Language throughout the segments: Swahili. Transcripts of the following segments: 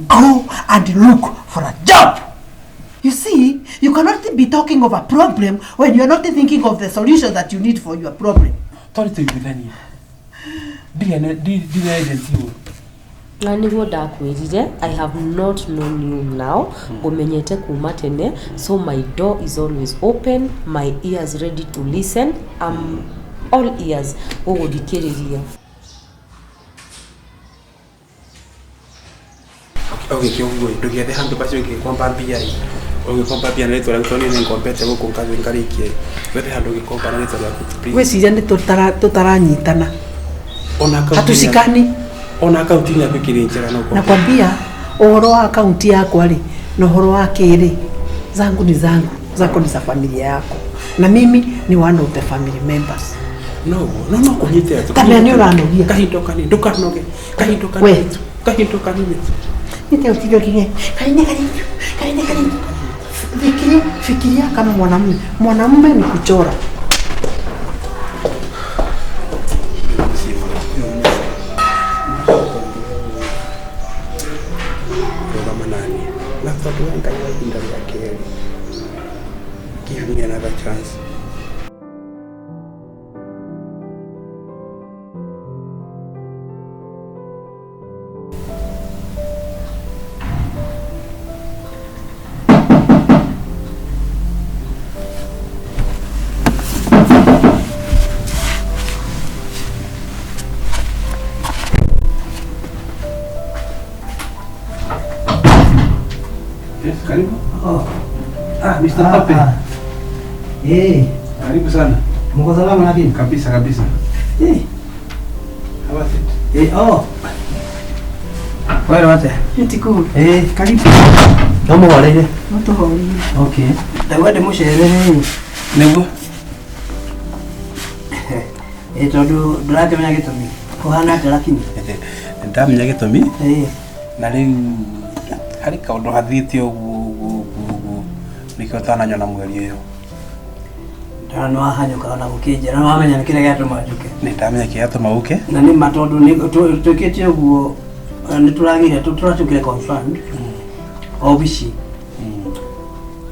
Go and look for a job. You see, you cannot be talking of a problem when you're not thinking of the solution that you need for your problem. Sorry to you, Daniel. I have not known you now. So my door is always open. My ears ready to listen. I'm all ears. Okay, kiongozi tukiende handu basi ngikomba mbia hii. Ungikomba mbia na tora ntoni ni ngombete guko kazi ngarikie. Wete handu ngikomba na tora ku. Wewe si jane tutaranyitana. Ona akaunti. Hatushikani. Ona akaunti ya kukirinjira no. Nakwambia uhoro wa akaunti yako ali na uhoro wake ile zangu ni zangu, zako ni za familia yako. Na mimi ni one of the family members. No kunyite tu. Kana ni uranogia. Kahindoka ni ndukanoge. Kahindoka ni. Kahindoka ni. Nite utijo kile. Kaine. Fikiria kama mwanamume. Mwanamume ni kuchora. Give me another chance. Karibu. Oh. Mr. Tope. Karibu sana. Mko salama lakini? Kabisa. How was it? Wewe wote? Nitiko. Karibu. Kama wale. Moto holi. Okay. Dawade mushere Nego. Etodu drake menya gitomi. Kuhana lakini. Ndamenya gitomi? Na riu hari kaundu hathite ugu nikio tananyona mweri uyu. Ndano ahanyuka na gukijira no amenya kile gatu majuke. Ni ndamenya kiatu mauke. Na ni matondu ni tukitie uguo ni turagire turatukire confirmed. Obishi.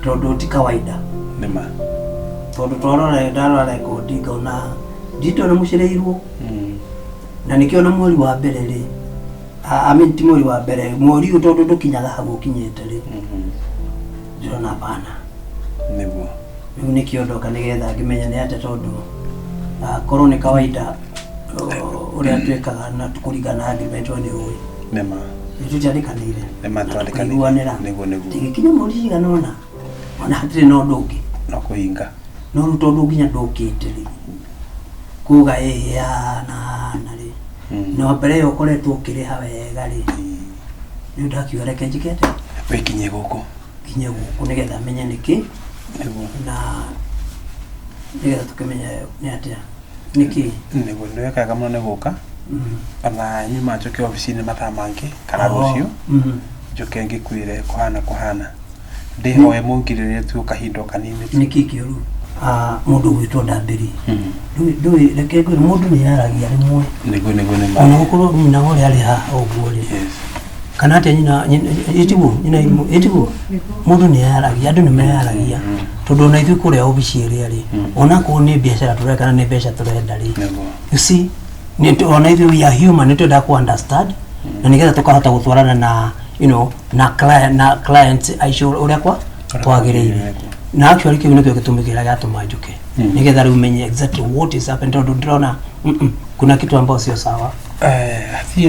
Tondu ti kawaida. Nima. Tondu twarora ndarora record ngona ndito na mushireirwo. Na nikio na mweri wa mbere ri. Ti mweri wa mbere mweri utondu ndukinyaga hagu kinyete ri. Jona bana. Niguo. Riu nikiondoka nigetha ngimenya ni ate tondu korwo ni kawaida uria twekaga na tukurigana agreement ni uyu. Nema. Nitutiarikanire. Nema twarikanire. Niguo. Tigikinya muri ciganona. Ona hatire no ndungi. No kuhinga. No rutondu nginya ndukite ri. Kuga ya na ri. No mbere yo koretwo ukiriha wega ri. Ni ndakiwa reke njikete. Wekinye guku. Kinye guku nigetha menye niki. Na nigetha tukimenya ni atia. Niki. Niguo niwekaga muno niguka. Ana nyuma njoke ofisini mathaa mangi kana rucio. Njoke ngikuire kuhana. Ndihoe mungirire tu kahindo kanini. Niki kiuru. Mundu gwitwo ndambiri. Ndui reke ngwire mundu ni yaragia rimwe. Niguo Ona gukorwo nyina uri ari ha oguo ri. Yes. Kana ate nyina itigu mundu ni yaragia andu ni meyaragia tondu na ithu kuria obici iri ri ona ko ni biashara tureka na ni biashara turenda ri. You see ni ona ithu we are human ni twenda ku understand na nigetha tukahota gutwarana na na client aisho uria kwa twagiriire na actually kiu nikio gitumikira gatumajuke nigetha riu menye exactly what is happening tondu ndrona kuna kitu ambao sio sawa.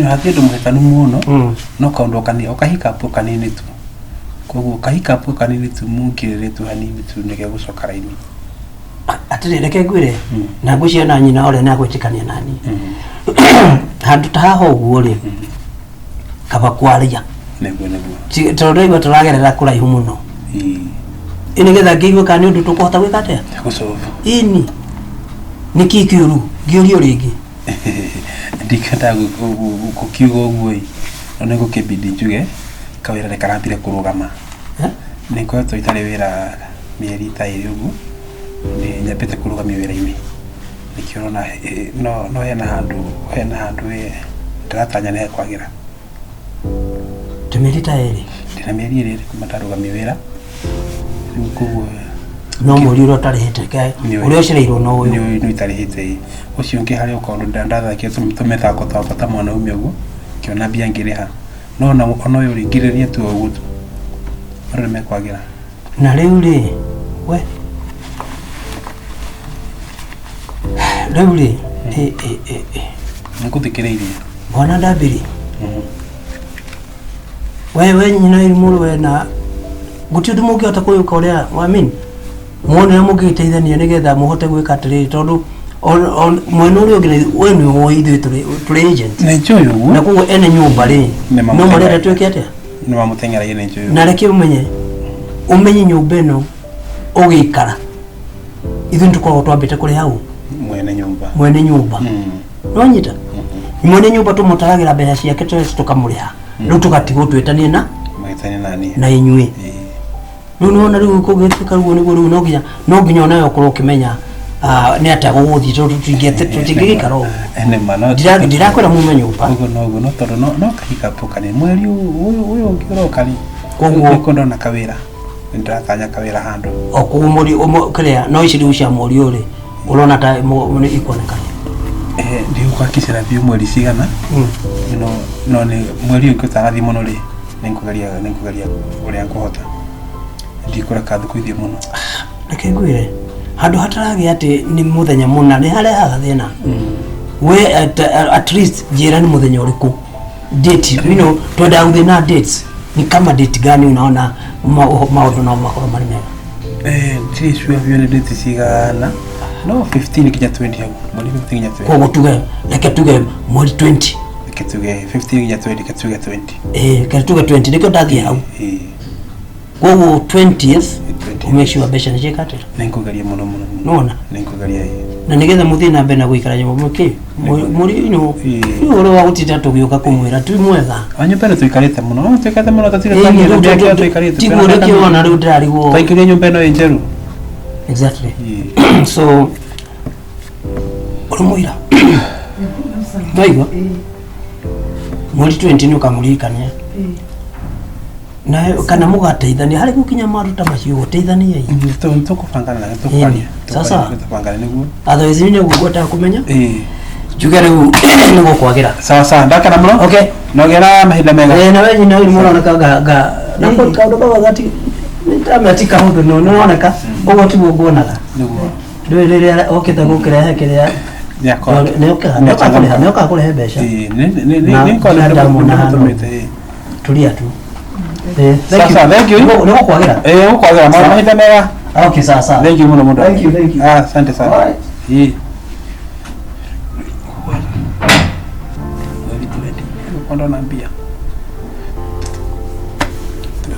Hati ndo mwekanu muno no kaundu kanini okahika hapo kanini tu. Koguo kahika hapo kanini tu mungirire tu hanini tu nige gucoka raini. Atire reke ngwire na nguciona nyina ore na gwitikania nani. Handu ta haho uguo ri. Kaba kwaria. Niguo. Tondu igo turagerera kuraihu muno. Inigetha ngigwe kana undu tukuhota gwika atia? Gucovu. Ini. Niki kiuru, ngiurio ringi. Ndikenda gukiugo guoi. Ona gukibidi njuge kawira ne karambire kurugama. Niko itare wira mieri ta iri ugu. Ni nyapete kurugama wira-ini. Nikiona no hena handu we ndiratanya ne kwagira. Temerita eri. Ndina mieri eri kumataruga miwira. Riu no muri ro tarihite kai uri oshireirwo no uyu ni tarihite ucio ngi hari ukondo ndathakia tumethako twapata mwana umwe uguo kiona bia ngireha no na ono uyu ringiririe tu uguo aro mekwagira na riu ri we riu ri nikuthikiriirie mwana ndambiri we nyina irimuru we na guti undu mungihota kuyuka uria wamini muone mugiteithania nigetha muhote gwika atiriri tondu mwene uria ungi we ni woithwe tuli agent ne njuyu uguo na kuguo ene nyumba ri no marenda twike atia ni wamutengeragie ne njuyu na reke umenye nyumba ino ugikara ithu ntukoragwo twambite kuri hau mwene nyumba no nyita mwene nyumba tumutaragira mbeca ciake tukamuriha riu tugatigwo twetanie na inyue no na riu kugituka ruo niguo riu no nginya onayo ukorwo ukimenya ni ata guguthi tutingikara ene mana ndirakwira mumenye upa ugo no tondu no kahika pokani mweri uyu ngiroka ni kondo na kawira ndiratanya kawira handu okumuri kiria no iciri ucia muri uri urona ta ni ikoneka ndio kwa kisera bio mweri cigana no ni mweri ukutarathi muno ri ninkugaria uria nkuhota ndikora kathu kwithie muno reke ngwire handu hataragi ati ni muthenya muna ni harehaga thina we at least jira ni muthenya uriku date twenda guthina dates ni kama date gani unaona maundu na makoro mari mega tishwe vyo ni date cigana no 15 kinya 20 hapo mweri 15 kinya 20 kwa tuge reke tuge mweri 20 reke tuge 15 kinya 20 reke tuge 20 reke tuge 20 reke ndathie hau kwa 20th umeshiwa besha ni chekatira ninkugaria muno nona ninkugaria na nigetha muthi na mbena guikara nyumba muki muri uro wa gutita tugiuka kumwira tu mwega anyumba tuikarite muno tatire tangi ndio tuikarite tigure kiona riu ndarigwo taikiria nyumba ino enjeru exactly so urumwira ndaigo muri 20 ni ukamurikania na kana mugateithania hari gukinya maruta macio guteithania tukupangana na tukupania sasa tukupangana niguo otherwise ni gugota kumenya juga riu nigo kwagira sawa ndakana muno okay nogera mahinda mega na wewe nyina uri murona kaga na ko kaundo baba gati nitamatika hundu no noneka ugo tigo ngonaga niguo ndio ile okita gukira kiria yako ne okakurehe mbeca ni ko na tumete tulia tu thank you niko kwagira ukwagira mahinda mega okay sawa thank you muno thank you asante sana kondo naambia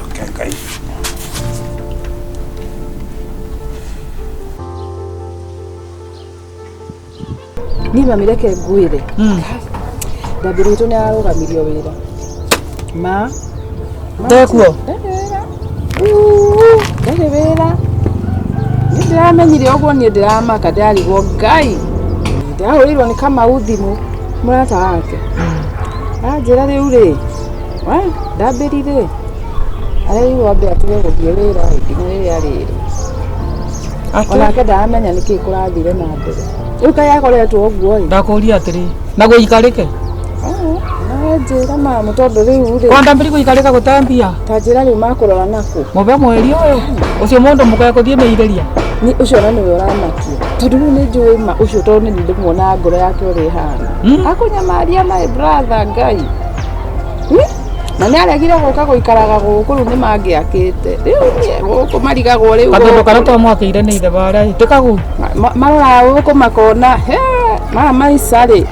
okay ni mamireke ngwire ndambire itu ni arugamirio wira ma ndekuo ndari wira ni ndiramenyire uguo ni ndiramaka ndarigwo ngai ndirahurirwo ni kama uthimu murata wake anjira riu ri ndambirire araigwo ambe atige guthie wira ikinya riria riri onake ndaramenya niki kurathire na mbere riu kai akoretwo uguo ndakuria atiri na guikarike njira mamu tondu riu ri kwanda mbiri guikarika gutambia ta njira riu makurora naku mube mweri uyu ucio mundu mukae kuthie meireria ni ucio na niwe uramakia tondu riu ni njui ma ucio tondu ni ndimuona ngoro yake uri hana akunyamaria my brother ngai na ni aregire guka guikaraga guku riu ni mangiakite riu guku marigagwo riu katondu kana twamwakire ni ithe baria tikagu marora guku makona mama isari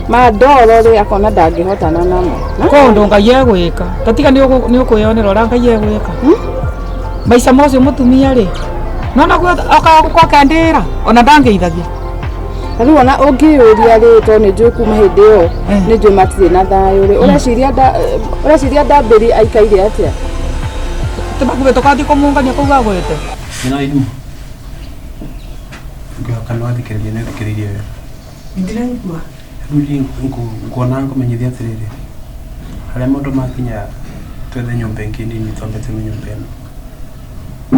madoro ri akona ndangihotana namo kondo ngai egwika tatiga ni ukuyonera ura ngai egwika maica mocio mutumia ri nona kwa kandira ona ndangeithagia riu ona ungiyuria ri to ni njui kuma hindi iyo ni njui matire na thayu ri ureciria ndambiri aikaire atia tumakuve tukathi kumungania kau gagwite ina idu kana wathikiriria ni thikiririe ndiraigua rudi ngona ngomenyithia atiriri Haria mundu makinya twethe nyumba ingi nini twambete nyumba ino.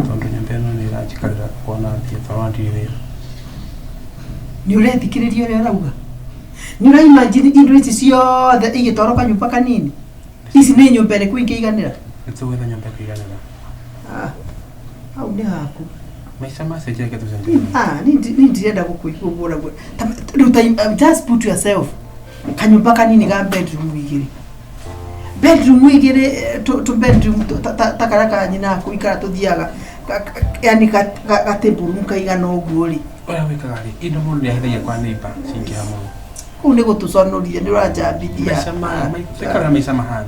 Tondu nyumba ino ni irajikarira kuona atia tawandi wira. Ni urethikiriria uria arauga. Ni ura imagine indo ici ciothe igitoroka nyumba kanini. Ici ni nyumba iriku ingeiganira. Nitugwetha nyumba kuiganira. Au ni haku. Maisha macenjia ke tucenjia. Ni ndirenda gukuigura. Just put yourself. Kanyumba kanini ga bedroom igiri. Bedroom igiri to bedroom takaraka nyina kuikara tuthiaga. Yani gateburu kaigana uguo ri. Oya wikaga ri indo mundu ni ahithagia kwa neighbor cingia muno. Kuu ni gutuconoria ni urajambithia. Tukara maisha mahana.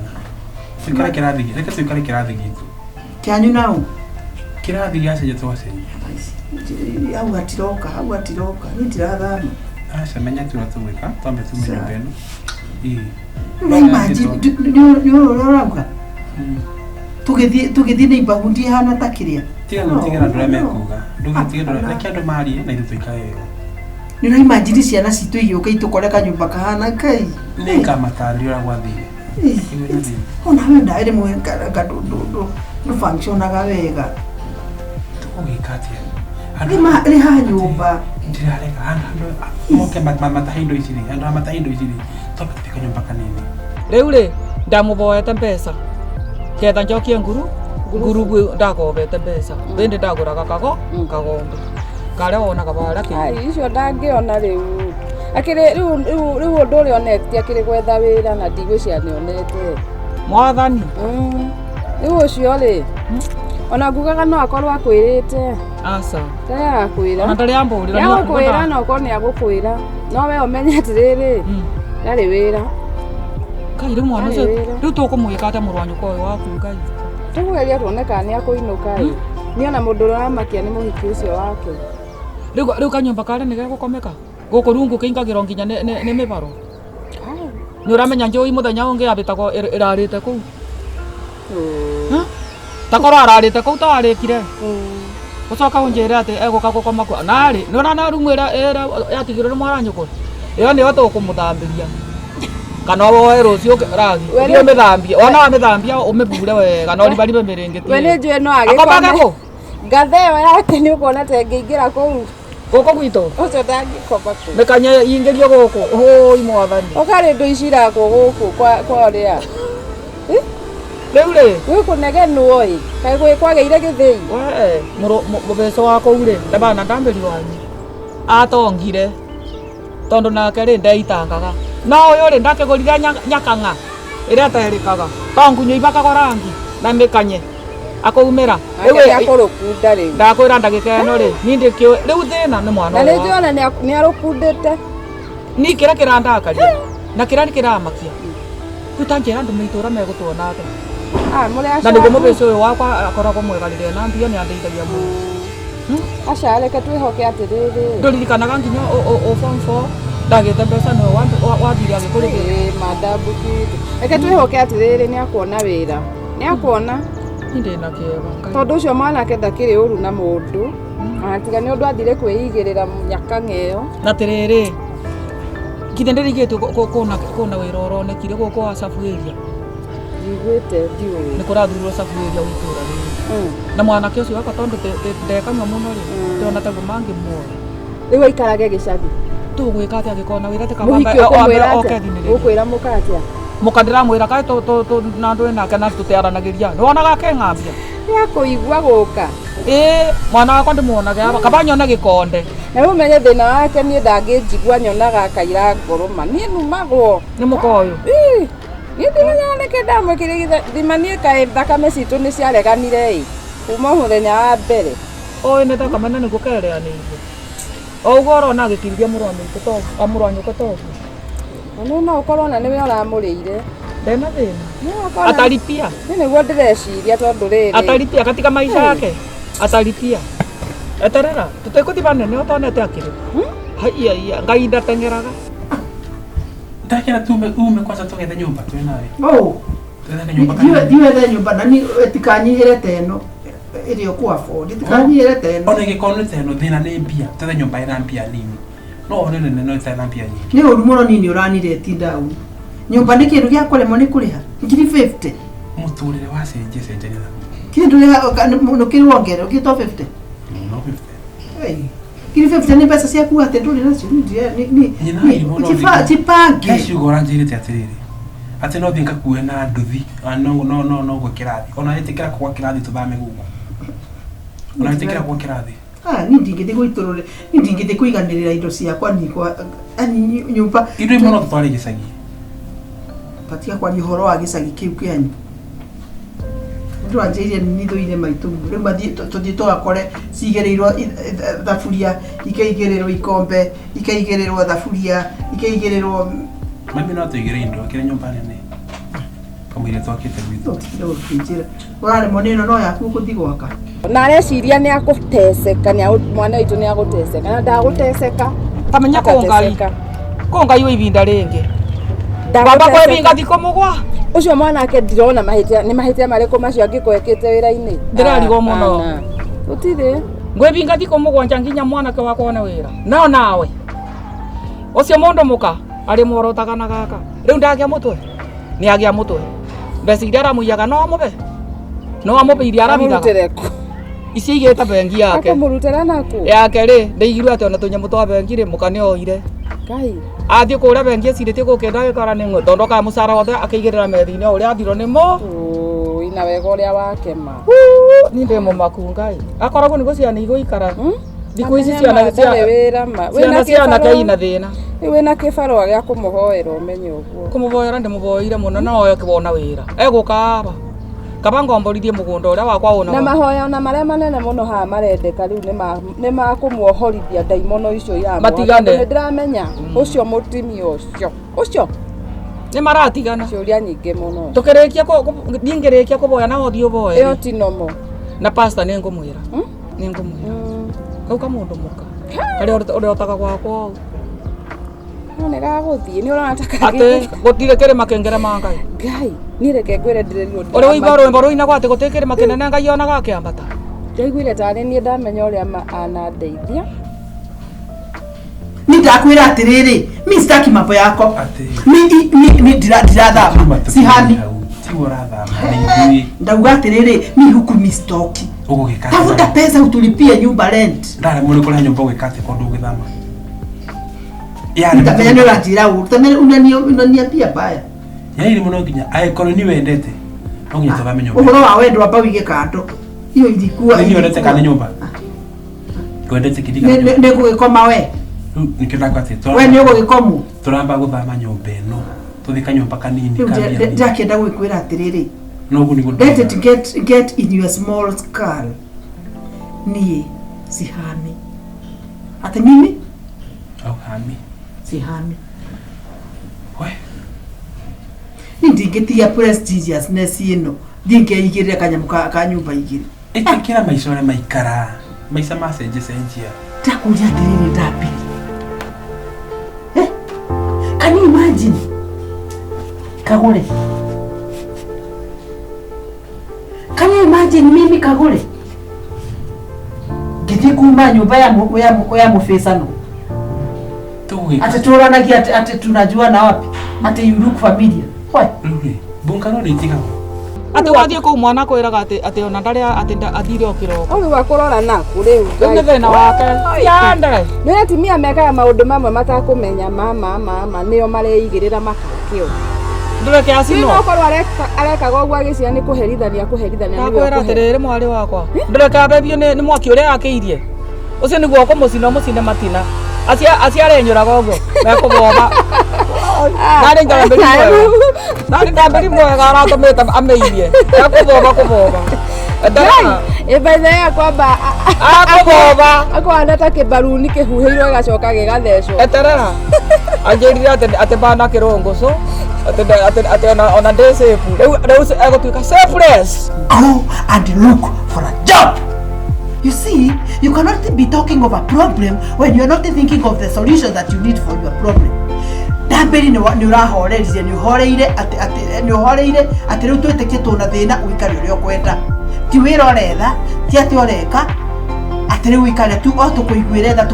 Tukara kirathi, reke tukara kirathi gitu. Kianyu nau. Kirathi gyacenjia twacenjia. Au atiroka. Ni ndirathama. Aca menya tu twatwika twambe tume nyumba ino. Ni imagine ni urauga. Tugithi neighborhood hana takiria. Tiga gutigera ndura mekuga. Ndugitigera ndura reke andu mari na ithuika wega. Ni ura imagine ciana citu igioka itukoreka nyumba kahana kai. Ni kamatari ura gwathire. Ona we ndaire mwenga ndu functionaga wega. Tukugikatia. Ri ha nyumba. Ndirareka andu moke matahindo iciri, andu matahindo iciri. Topika nyumba kanini. Riu ri ndamuboete mbeca. Ketha njokie nguru ndagobete mbeca. Bindi ndaguraga kagombe. Karia wonaga bara ki. Icio ndangiona riu. Akire riu undu uri onete akire gwetha wira na ndigwiciria ni onete. Mwathani. Riu ucio ri. Ona ngugaga no akorwo akwirite. Aca. Taya akwira. Ona ndari amburira ni akwira no ko ni agukwira. No we umenye atiriri. Ndari wira. Kai ri mwana ucio. Riu tukumwika ata murwanyu ko waku ngai. Tugeria tuoneka ni akuinuka i. Ni ona mundu uramakia ni muhiki ucio wake. Riu kanyumba kare ni gegukomeka. Guku rungu kiingagiro nginya ni mibaro. Ni uramenya njui muthenya ungi abitagwo irarite kuu. Takoro ararite kuu tawarikire. Ucoka unjira ati eguka gukoma kwa nari ni urana rumu era yatigirwo ni mwaranyuko. Iyo ni oto kumuthambiria. Kana woe rucio ragi. Iyo mithambia. Ona wa mithambia umibure wega no ribaribe miringiti. We ni njui no agikoma. Gatheo yake ni ukona te ngeingira kuu. Goko gwito. Ucio ndangikoma kuu. Mekanya ingirio goko. Hoi mwathani. Okari ndu iciragwo guku kwa ria. Riu ri. We kunegenu oi. Kai gwe kwageire githii. We mubeco wako uri. Ndabana ndambiri wanyu. Atongire. Tondu nake ri ndeitangaga. No uyu ri ndakegorire nyakanga. Iria terikaga. Tongunyu ibakagwo rangi na mikanye. Akoumera. Ewe akorokunda ri. Ndakwira ndagika eno ri. Ni ndikio riu thina ni mwana. Na ndiona ni arokundite. Ni kira kirandakaria. Na kira ni kiramakia. Tutanjira ndu mitura megutwona ate. Muri aca. Na niguo mubeco uyu wakwa akoragwo mwegarire na mbia ni andeithagia muno. Aca reke twihoke atiriri. Nduririkanaga nginya o form 4 ndagite mbeca no wathire agikurigire madabu kitu. Reke twihoke atiriri ni akuona wira. Ni akuona. Inde na kiega. Tondu ucio mwanake ndakiri uru na mundu. Atiga ni undu athire kwigirira nyakanga iyo. Na tiriri. Kithe ndirigite kuna wira uronekire guko wa Sappheiros. Igwete ndio. Ni kurathurwo Sappheiros witura ri. Na mwanake ucio waka tondu ndekanywa muno ri. Ndona ta gumangi muoyo. Riu aikarage gicagi. Tugwika atia gikona wira tikabamba okethinire. Ukwira mukatia. Mukandira mwira kai to na ndu nake na tutearanagiria. Ni wonaga keng'ambia. Ni akuigua guka. Mwana wakwa ndimuonaga aba kabanyona gikonde. Na umenye thina wake ni ndangijigua nyonaga akaira ngoroma. Ni numagwo. Ni mukoyo. Ni ndimenya neke ndamwikire thimanie kae thakame citu ni ciareganire kuma muthenya wa mbere. Ni thakame ni gukerea ni ithu. Oguo urona gikiriria murwanyu to amurwanyu to. No ukorwo na niwe uramurire. Ndena thina. Atalipia. Ni niguo ndireciria tondu riri. Atalipia katika maisha yake. Atalipia. Eterera, tutekuthi banene utonete akiri. Haiya, ngai ndatengeraga. Ndakira tume kwanza tugethe nyumba twi nawe. Tugethe nyumba. Diwe nyumba nani etikanyihire teno. Irio kwa afford. Tikanyihire teno. Ona gikono teno thina ni mbia. Tugethe nyumba ina mbia nini. No nene no tsana mbia nyingi. Ni uru muno nini uranire ti down. Nyumba ni kindu gya kuremo ni kuriha. ngiri 50 muturire wa senje senje ni kindu no kirwongere ukito 50 no 50 hey ngiri 50 ni pesa cia kuwa te nduri nacio ni tipange kesho gora njirite atiriri ati no thinka kuwe na nduthi no go kirathi ona itikira kwa kirathi tuthame gugu ona itikira kwa kirathi ni ndingite guiturure ni ndingite kuiganirira indo ciakwa ni kwa ani nyumba indo imono tutwari gicagi patia kwa ni horo wa gicagi kiu kianyu ndu anjirie ni thoire maitu riu mathie tuthito akore cigereirwo thaburia ikeigererwo ikombe ikeigererwo thaburia ikeigererwo mami no tuigere indo kire nyumba nene kamwire twakite gwithu ndo kinjira wale moneno no yaku kuthi gwaka na areciria ni aguteceka ni mwana witu ni aguteceka na ndaguteceka kamenya kongai we ibinda ringi baba kwa ibinga thiko mugwa ucio mwana ake ndirona mahitia ni mahitia mariko macio angikwekete wira-ini ndirarigo muno utire ngwe binga thiko mugwa nginya mwana ke wako na wira no nawe ucio mundu muka ari morotaga na gaka riu ndagia mutwe ni agia mutwe mbeci iria aramuiyaga no amupe iria arabithaga ici igeta bengi yake akamurutera naku yake ri ndeigirwe ati ona tunyamu twa bengi ri mukane oire kai athie kuria bengi cirite gukenda gikara ni ngwe tondoka mucara wothe akaigerera methine uria athiro ni mo ina wega uria wakema ni ndemo makungai akoragwo ni guciana igũikara thikũ ici ciana ciana keina thina wina kibarua gia kumuhoera umenye uguo kumuhoera ndimuhoire muno no oyo kibona wira egukaba kaba ngomborithie mugunda uria wakwa una na mahoya na maria manene muno ha marendeka riu ni makumuohorithia ndaimono icio ya matigane ndiramenya ucio mutimi ucio ni maratigana ciuria nyingi muno tukirikia ndingirikia kuboya na othio boye iyo ti nomo na pastor ni ngumwira kau kamundu muka kari uria utaga gwakwa none gaguthie ni urataka ate gutire kiri makengera mangai ngai ni reke ngwire ndirerio uri uiba rwimbo ruina gwate gutikiri makenene ngai ona gakiambata ndaiguire tani ni ndamenya uria anandeithia ni ndakwira atiriri mi sitaki mambo yako ni ndirathama si hani ndauga atiriri mi huku mi stoki tafuta pesa utulipie nyumba rent ndare muri kula nyumba ugikate kondu ugithama yani tamenya ni uratira utamenya unaniambia baya yairi muno nginya aikoro ni wendete no nginya tuthame nyumba uhoro wa wendo amba wige kando hiyo ilikuwa ni wendete kana nyumba wendete kidiga ne gukoma we nikenda kwa tete we ni ugikomu turamba guthama nyumba eno tuthika nyumba kanini kabia ndakenda gwikwira atiriri no guni gudu let it get in your small skull ni sihami ate mimi au hami sihami we ni ndingetia prestigiousness ino ndingeigirira kanyamu ka nyumba igiri ikira maisha ore maikara maisha masenje senjia takuja atiriri ndapi can you imagine Kagure can you imagine mimi Kagure githii kuma nyumba ya mufesano ati turanagia ati tunajua na wapi ati you look familiar why bunga no ritika ati wathie ku mwana kwiraga ati ona ndari ati athire okiroko au wakurora naku riu ngai thina wake yande ni atimia mekaga maundu mamwe matakumenya mama nio mareigirira makakio ndureke asino no korwo arekaga ogwa giciya ni kuherithania nakwira atiriri mwari wakwa ndureke abebio ni mwaki uria akiirie ucio niguo kumucina mucine matina aciarenyuraga uguo mekuboba nari ndambiri mwega aratumite ameirie akuboba ibaitha ya kwamba akuboba akwana ta kibaruni kihuhirwo gacoka gigathecwo eterera anjirire ati bana kirongoco ati ona ndesefu riu egutwika selfless go and look for a job. You see, you cannot be talking of a problem when you're not thinking of the solution that you need for your problem. Ndambiri ni urahoreria ni uhoreire ati riu tweteke tuna thina uikari uria kwenda ti wira oretha ti ati oreka ati riu uikari tu tukuiguire tha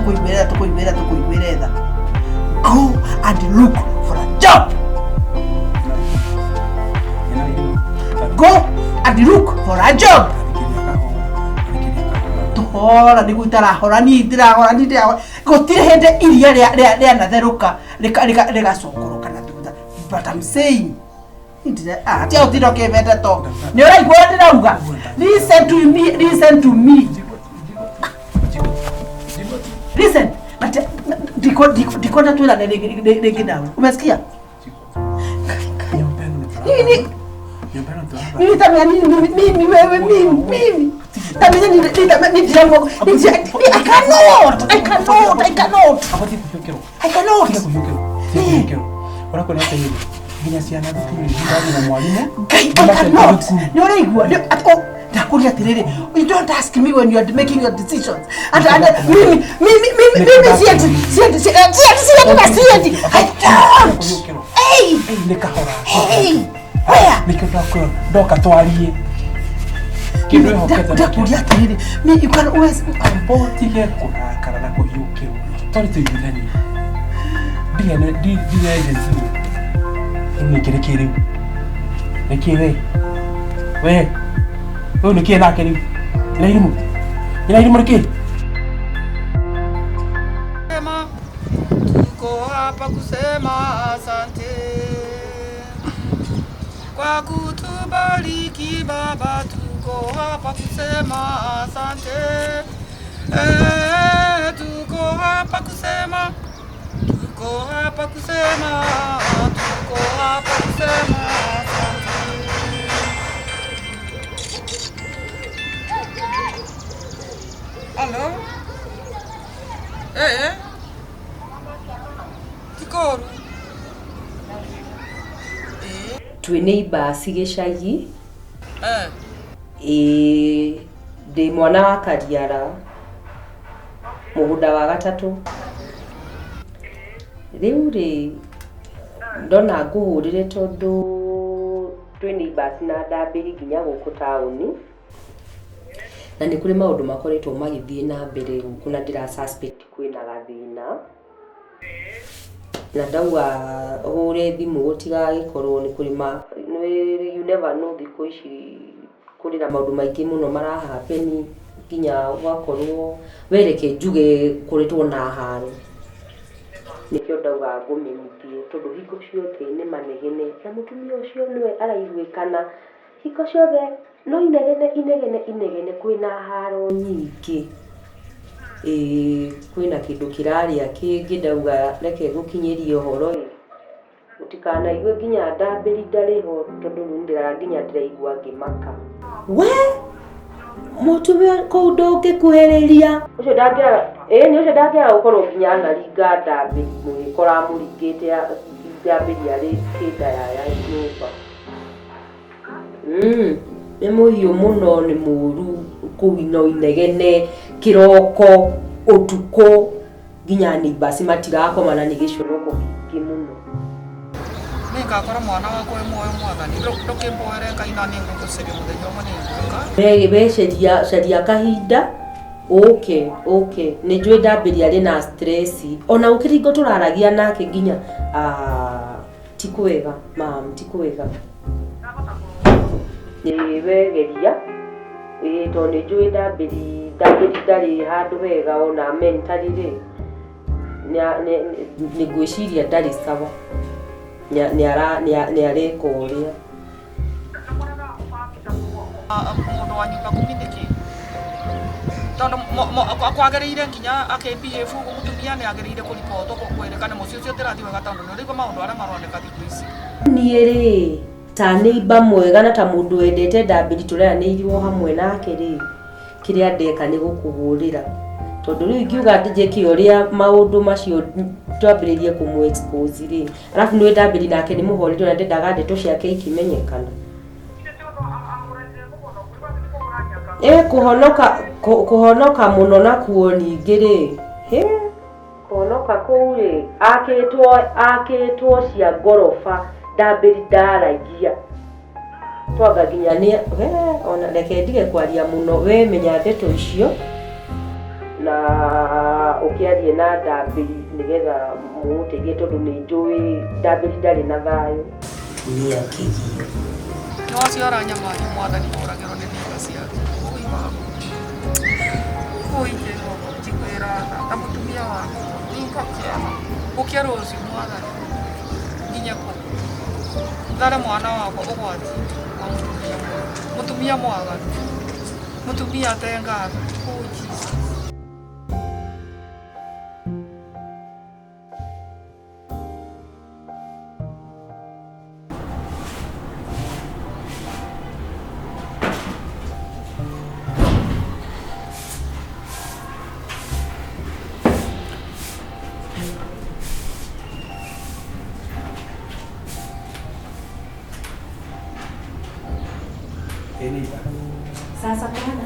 go and look for a job. go and look for a job. Hora ni gutara hora ni gotire hende iria ria natheruka rika sokoroka na thutha. But I'm saying tia utiro kebete to ni ora igwa ndirauga. Listen to me. Listen, but dikona tu la ndege dawe. Umesikia? Nini tamia mimi wewe mimi tamia ni jambo I cannot. Ora kuna hata hivi ginya siana thukuru ndani na mwalimu ni ora igwa ndakuria tiriri, you don't ask me when you are making your decisions and mimi sieti I don't. Hey where nikotaka doka twarie kindu hoketa ndakuria tiriri me you can always ambotige kurakara na kuhiukira tori tuyithani di agency ni kirekere nekire we nikire nakeri ilairimu kile sema tuko hapa kusema asante kwa kutubariki Baba, tuko hapa kusema asante. Tuko hapa kusema asante. Hello? Tikoru. Twi neighbor cigicagi ndi mwana wa Kariara mugunda wa gatatu riu ri ndona nguhurire tondu twi neighbors na ndambiri nginya guku tauni na ni kuri maundu makoretwo magithie na mbere guku na ndira suspect kwina gathina na ndauga hure thimu gutigagikorwo ni kurima you never know thikũ ici kuri na maundu maingi muno marahapeni nginya gwakorwo wereke njuge kuritwo na haro nikio ndauga ngumenyithie tondu hiko ciothe ni manegene na mutumia ucio niwe araiguikana hiko ciothe no inegene kwina haro nyingi kwina kindu kiraria kingi ndauga reke gukinyirie uhoro utikana igwe nginya ndambiri ndariho tondu ndira nginya ndiraigua ngimaka we mutumia ko ndoke kuhereria ucio ndangea ni ucio ndangea ukorwo nginya na ringa ndambiri mugikora muringite ndambiri ari kinda ya nyumba ni muhiu muno ni muru kuwino inegene kiroko utuko nginya ni basi matirakoma na nigicoroko kimuno ngakora mwana wakwa moyo mwathani ndokimboere kaina ninguguceria muthenya umwe ninguka sheria kahinda okay nijwe ndambiri ari na stress ona ukiringo turaragia nake nginya tikwega mam tikwega niwegeria to nijwe ndambiri ndari handu wega ona mentally ni gwiciria ndari sawa ni areka uria mundu wa nyumba kumindiki tondu kwagiriire nginya akebie fugu mutumia ni agiriire kuripotwo kwerekana mucio ucio tirathi wega tondu ni rigo maundu aria maroneka thikũ ici nie ri ta neighbor mwega na ta mundu wendete ndambiri tureanĩirio hamwe nake ri kiria ndeka ni gukuhurira tondu riu ingiuga ndijeki uria maundu macio twambiririe kumu expose ri alafu ni ndambiri nake ni muhorire na ndendaga ndeto ciake ikimenyekana kuhonoka muno na kuo ningi ri kuhonoka kuu ri akitwo cia ngorofa ndambiri ndaragia twaga nginya ni ona reke ndige kwaria muno we menya ndeto icio na ukiarie na ndambiri nigetha muteithie tondu ni njui ndambiri ndari na thayo ni akigio no ciora nyama mwathani ũragĩrwo nĩ thiga ciake ũigĩrwo njiguĩra na mũtumia wake ningokĩama gũkĩa rũciũ mwathani nginya kũ thare mwana wakwa ũgwati wa mũtumia mwaganu mũtumia atengatho Jesus. Sasa kana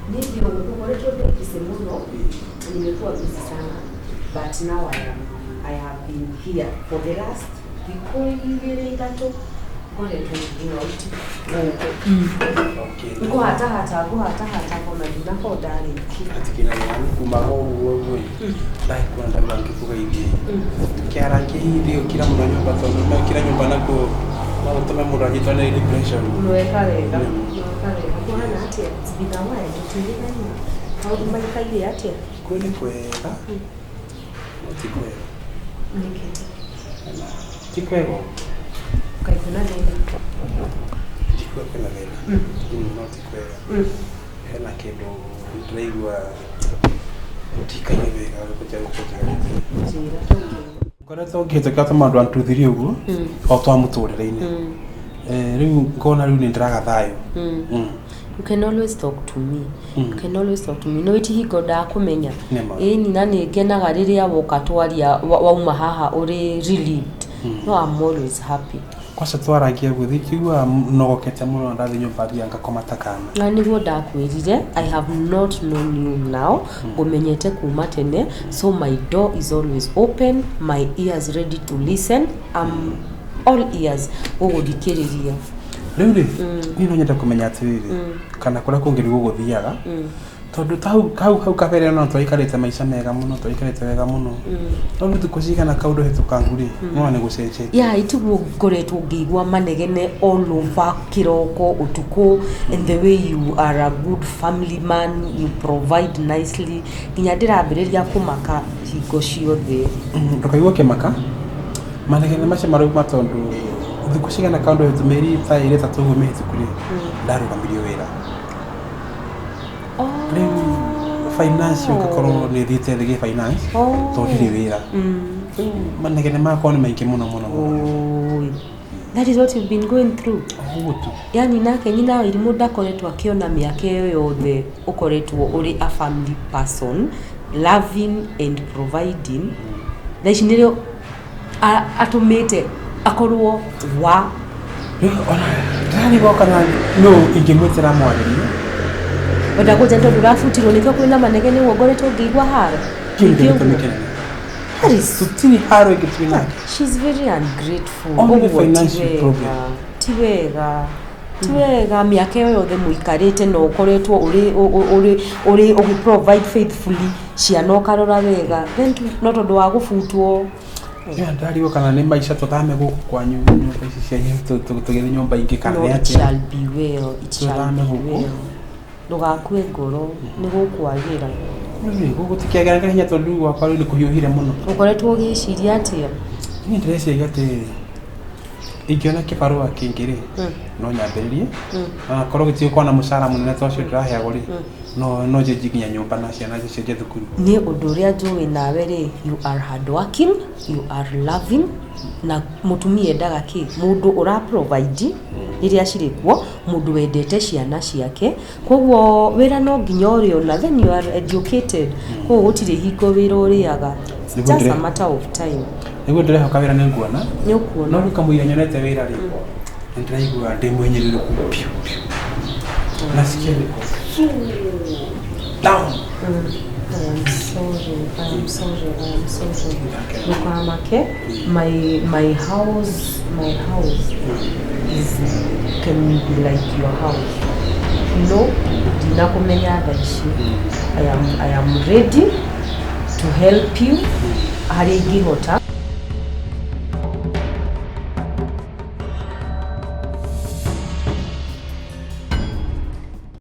ndio ukoletwa kisemuno nimekuwa busy sana but now I have been here for the last week ingine itatu kole tunauti ngo hata kwa madina kwa dali atikina yangu kumaho wewe dai kwenda banki kuga hivi kiara ndio kila mtu nyumba tono kila nyumba nako na utome muraji tona ile pressure unaweka leo kwa na hati bidawa ya tutilika ni au mbali ile hati kweli kwela tikwela nikete tikwela kai kuna nini tikwela leo tikwela hena kendo draigwa tikanyebega kucha koretwo ngihĩtũkia tũmaũndũ antuthirie ũguo o twa mũtũrĩre-inĩ rĩu ngona rĩu nĩ ndĩraga thayũ. You can always talk to me. You can always talk to me. No itihingo ndakumenya. Ĩni na nĩ ngenaga rĩrĩa woka twaria wauma haha ũrĩ relieved. No, I'm always happy. Kwaca twaragia gũthiĩ kĩigua nogokete mũno ndathiĩ nyũmba thia ngakoma takana. Na nĩguo ndakwĩrire I have not known you now. Ngũmenyete kuma tene, so my door is always open, my ears ready to listen. I'm all ears ũgũthikĩrĩria. Rĩu rĩ niĩ no nyende kũmenya atĩrĩrĩ kana kũrĩa kũngĩ gũgũthiaga tondũ hau kabere no twaikarĩte maica mega mũno twaikarĩte wega mũno no thikũ cigana kaũndũ hĩtũkangu rĩ no nĩ gũcenjetie ya itiguo ngoretwo ngĩigua manegene all over kĩroko ũtukũ and the way you are a good family man, you provide nicely nginya ndĩrambĩrĩria kũmaka hingo ciothe ndũkaigua kĩmaka manegene macio marauma tondũ thikũ cigana kaũndũ hĩtũmĩri ta ĩrĩ tatũ ũguo mĩhĩtũku rĩ ndarũgamirio wĩra finance ukakorwo nĩ thiĩte thĩ gĩ finance tondũ ndirĩ wĩra manegene makwa nĩ maingĩ mũno mũno. That is what you've been going through. Yani nake nyina Irimũ ndakoretwo akĩona mĩaka ĩyo yothe ũkoretwo ũrĩ a family person, loving and providing. Thaa ici nĩrĩo atũmĩte akorwo wa ndani goka na no ingĩmwĩtĩra mwarĩrie wenda kũnja tondũ ũrabutirwo nĩkĩo kwĩna manegene ũguo ngoretwo ngĩigua haro. Tutini haro ingĩtuĩ nake. She's very ungrateful. Only financial problem. Ti wega mĩaka ĩyo yothe mũikarĩte na ũkoretwo ũrĩ ũgĩ-provide faithfully ciana ũkarora wega then no tondũ wa gũbutwo ndarigwo kana nĩ maica tũthame gũkũ kwanyu nyũmba ici cianyu tũgĩthiĩ nyũmba ingĩ kana nĩ atĩa. It shall be well, it shall be well. Ndũgakue ngoro nĩ gũkwagĩra. Gũtikĩagĩra hinya tondũ gwakwa rĩu nĩ kũhiũhire mũno. Ũkoretwo ũgĩciria atĩa? Niĩ ndĩreciria atĩrĩrĩ ingĩona kĩbarũa kĩngĩ rĩ no nyambĩrĩrie na korwo gĩtigũkorwo na mũcara mũnene ta ũcio ndĩraheagwo rĩ no njenji nginya nyũmba na ciana cicenje thukuru. Niĩ ũndũ ũrĩa njũĩ nawe rĩ you are hardworking, you are loving na mũtumia endaga kĩ mũndũ ũra-provide rĩrĩa cirĩ kuo mũndũ wendete ciana ciake koguo wĩra no nginya ũrĩona then you are educated koguo gũtirĩ hingo wĩra ũrĩaga. It's just a matter of time. Nĩguo ndĩrehoka wĩra nĩ nguona nĩ ũkuona no rĩu kamũira nyonete wĩra rĩ nĩ ndĩraigua ndĩ mwĩnyĩrĩrĩku piu na cikĩrĩko down. I am sorry. Lukamake, my house is can be like your house. You know, dinakumenya that I am ready to help you harĩa ingĩhota